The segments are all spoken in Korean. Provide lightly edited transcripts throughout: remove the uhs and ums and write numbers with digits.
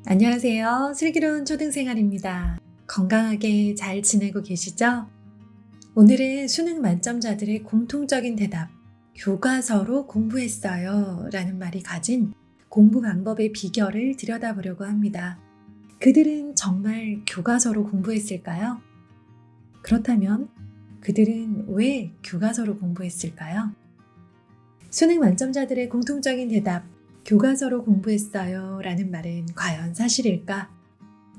안녕하세요. 슬기로운 초등생활입니다. 건강하게 잘 지내고 계시죠? 오늘은 수능 만점자들의 공통적인 대답, 교과서로 공부했어요 라는 말이 가진 공부 방법의 비결을 들여다보려고 합니다. 그들은 정말 교과서로 공부했을까요? 그렇다면 그들은 왜 교과서로 공부했을까요? 수능 만점자들의 공통적인 대답, 교과서로 공부했어요 라는 말은 과연 사실일까?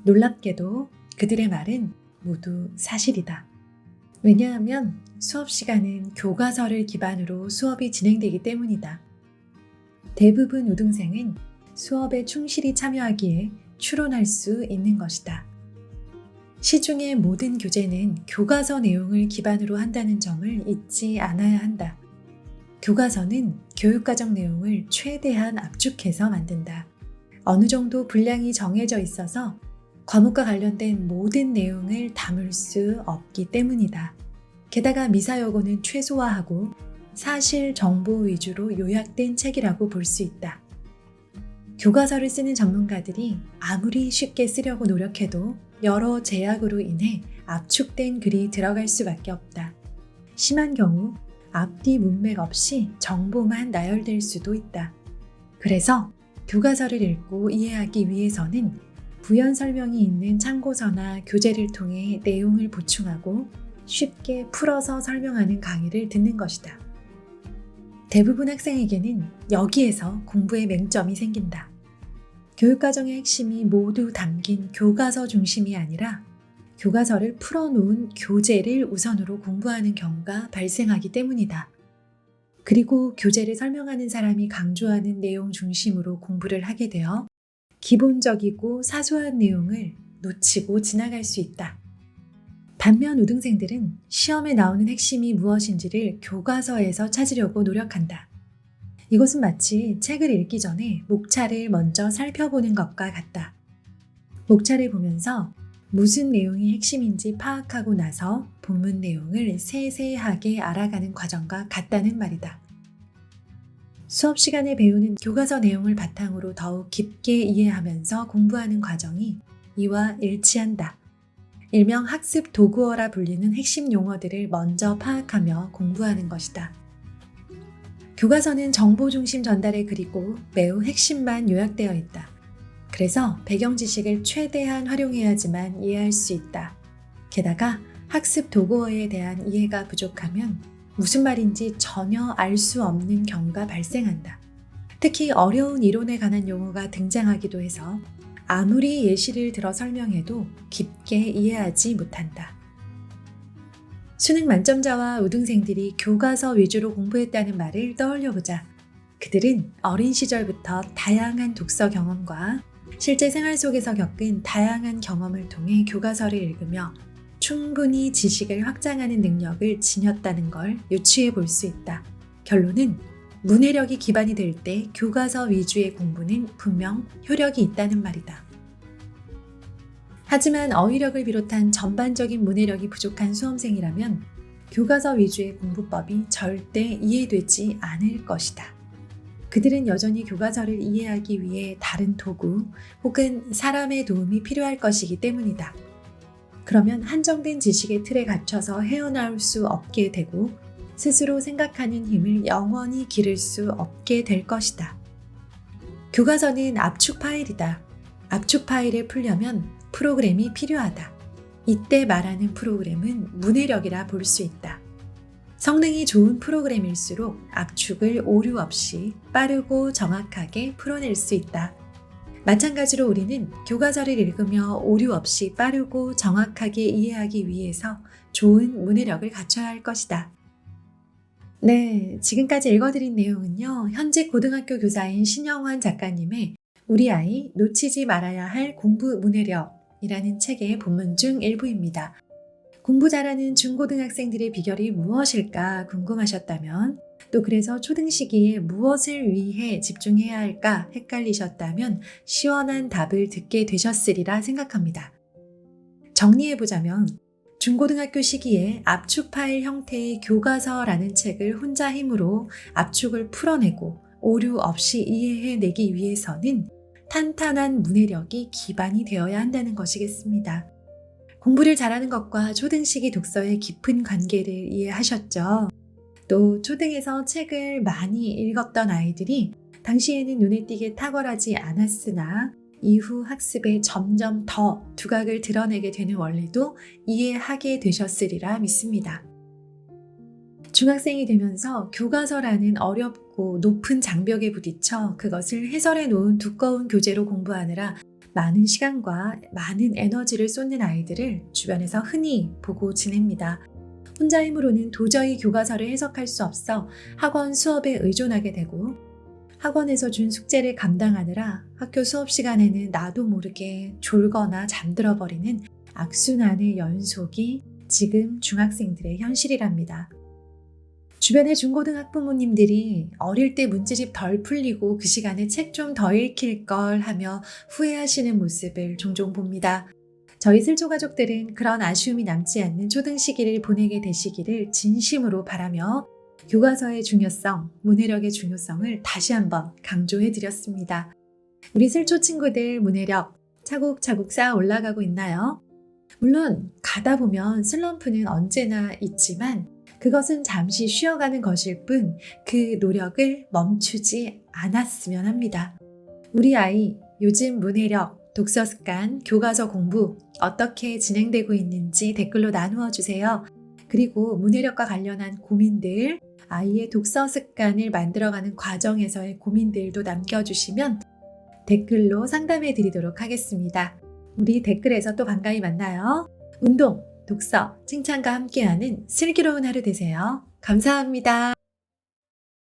놀랍게도 그들의 말은 모두 사실이다. 왜냐하면 수업 시간은 교과서를 기반으로 수업이 진행되기 때문이다. 대부분 우등생은 수업에 충실히 참여하기에 추론할 수 있는 것이다. 시중의 모든 교재는 교과서 내용을 기반으로 한다는 점을 잊지 않아야 한다. 교과서는 교육과정 내용을 최대한 압축해서 만든다. 어느 정도 분량이 정해져 있어서 과목과 관련된 모든 내용을 담을 수 없기 때문이다. 게다가 미사여고는 최소화하고 사실 정보 위주로 요약된 책이라고 볼 수 있다. 교과서를 쓰는 전문가들이 아무리 쉽게 쓰려고 노력해도 여러 제약으로 인해 압축된 글이 들어갈 수밖에 없다. 심한 경우 앞뒤 문맥 없이 정보만 나열될 수도 있다. 그래서 교과서를 읽고 이해하기 위해서는 부연 설명이 있는 참고서나 교재를 통해 내용을 보충하고 쉽게 풀어서 설명하는 강의를 듣는 것이다. 대부분 학생에게는 여기에서 공부의 맹점이 생긴다. 교육과정의 핵심이 모두 담긴 교과서 중심이 아니라 교과서를 풀어놓은 교재를 우선으로 공부하는 경우가 발생하기 때문이다. 그리고 교재를 설명하는 사람이 강조하는 내용 중심으로 공부를 하게 되어 기본적이고 사소한 내용을 놓치고 지나갈 수 있다. 반면 우등생들은 시험에 나오는 핵심이 무엇인지를 교과서에서 찾으려고 노력한다. 이것은 마치 책을 읽기 전에 목차를 먼저 살펴보는 것과 같다. 목차를 보면서 무슨 내용이 핵심인지 파악하고 나서 본문 내용을 세세하게 알아가는 과정과 같다는 말이다. 수업 시간에 배우는 교과서 내용을 바탕으로 더욱 깊게 이해하면서 공부하는 과정이 이와 일치한다. 일명 학습 도구어라 불리는 핵심 용어들을 먼저 파악하며 공부하는 것이다. 교과서는 정보 중심 전달의 글이고 매우 핵심만 요약되어 있다. 그래서 배경 지식을 최대한 활용해야지만 이해할 수 있다. 게다가 학습 도구어에 대한 이해가 부족하면 무슨 말인지 전혀 알 수 없는 경우가 발생한다. 특히 어려운 이론에 관한 용어가 등장하기도 해서 아무리 예시를 들어 설명해도 깊게 이해하지 못한다. 수능 만점자와 우등생들이 교과서 위주로 공부했다는 말을 떠올려보자. 그들은 어린 시절부터 다양한 독서 경험과 실제 생활 속에서 겪은 다양한 경험을 통해 교과서를 읽으며 충분히 지식을 확장하는 능력을 지녔다는 걸 유추해 볼 수 있다. 결론은 문해력이 기반이 될 때 교과서 위주의 공부는 분명 효력이 있다는 말이다. 하지만 어휘력을 비롯한 전반적인 문해력이 부족한 수험생이라면 교과서 위주의 공부법이 절대 이해되지 않을 것이다. 그들은 여전히 교과서를 이해하기 위해 다른 도구 혹은 사람의 도움이 필요할 것이기 때문이다. 그러면 한정된 지식의 틀에 갇혀서 헤어나올 수 없게 되고 스스로 생각하는 힘을 영원히 기를 수 없게 될 것이다. 교과서는 압축 파일이다. 압축 파일을 풀려면 프로그램이 필요하다. 이때 말하는 프로그램은 문해력이라 볼 수 있다. 성능이 좋은 프로그램일수록 압축을 오류 없이 빠르고 정확하게 풀어낼 수 있다. 마찬가지로 우리는 교과서를 읽으며 오류 없이 빠르고 정확하게 이해하기 위해서 좋은 문해력을 갖춰야 할 것이다. 네, 지금까지 읽어드린 내용은요, 현직 고등학교 교사인 신영환 작가님의 우리 아이 놓치지 말아야 할 공부 문해력이라는 책의 본문 중 일부입니다. 공부 잘하는 중고등학생들의 비결이 무엇일까 궁금하셨다면, 또 그래서 초등 시기에 무엇을 위해 집중해야 할까 헷갈리셨다면 시원한 답을 듣게 되셨으리라 생각합니다. 정리해보자면 중고등학교 시기에 압축 파일 형태의 교과서라는 책을 혼자 힘으로 압축을 풀어내고 오류 없이 이해해내기 위해서는 탄탄한 문해력이 기반이 되어야 한다는 것이겠습니다. 공부를 잘하는 것과 초등시기 독서의 깊은 관계를 이해하셨죠? 또 초등에서 책을 많이 읽었던 아이들이 당시에는 눈에 띄게 탁월하지 않았으나 이후 학습에 점점 더 두각을 드러내게 되는 원리도 이해하게 되셨으리라 믿습니다. 중학생이 되면서 교과서라는 어렵고 높은 장벽에 부딪혀 그것을 해설해 놓은 두꺼운 교재로 공부하느라 많은 시간과 많은 에너지를 쏟는 아이들을 주변에서 흔히 보고 지냅니다. 혼자 힘으로는 도저히 교과서를 해석할 수 없어 학원 수업에 의존하게 되고 학원에서 준 숙제를 감당하느라 학교 수업 시간에는 나도 모르게 졸거나 잠들어 버리는 악순환의 연속이 지금 중학생들의 현실이랍니다. 주변의 중고등 학부모님들이 어릴 때 문제집 덜 풀리고 그 시간에 책 좀 더 읽힐 걸 하며 후회하시는 모습을 종종 봅니다. 저희 슬조 가족들은 그런 아쉬움이 남지 않는 초등 시기를 보내게 되시기를 진심으로 바라며 교과서의 중요성, 문해력의 중요성을 다시 한번 강조해 드렸습니다. 우리 슬조 친구들 문해력 차곡차곡 쌓아 올라가고 있나요? 물론 가다 보면 슬럼프는 언제나 있지만 그것은 잠시 쉬어가는 것일 뿐 그 노력을 멈추지 않았으면 합니다. 우리 아이 요즘 문해력, 독서 습관, 교과서 공부 어떻게 진행되고 있는지 댓글로 나누어 주세요. 그리고 문해력과 관련한 고민들, 아이의 독서 습관을 만들어가는 과정에서의 고민들도 남겨주시면 댓글로 상담해 드리도록 하겠습니다. 우리 댓글에서 또 반가이 만나요. 운동, 독서, 칭찬과 함께하는 슬기로운 하루 되세요. 감사합니다.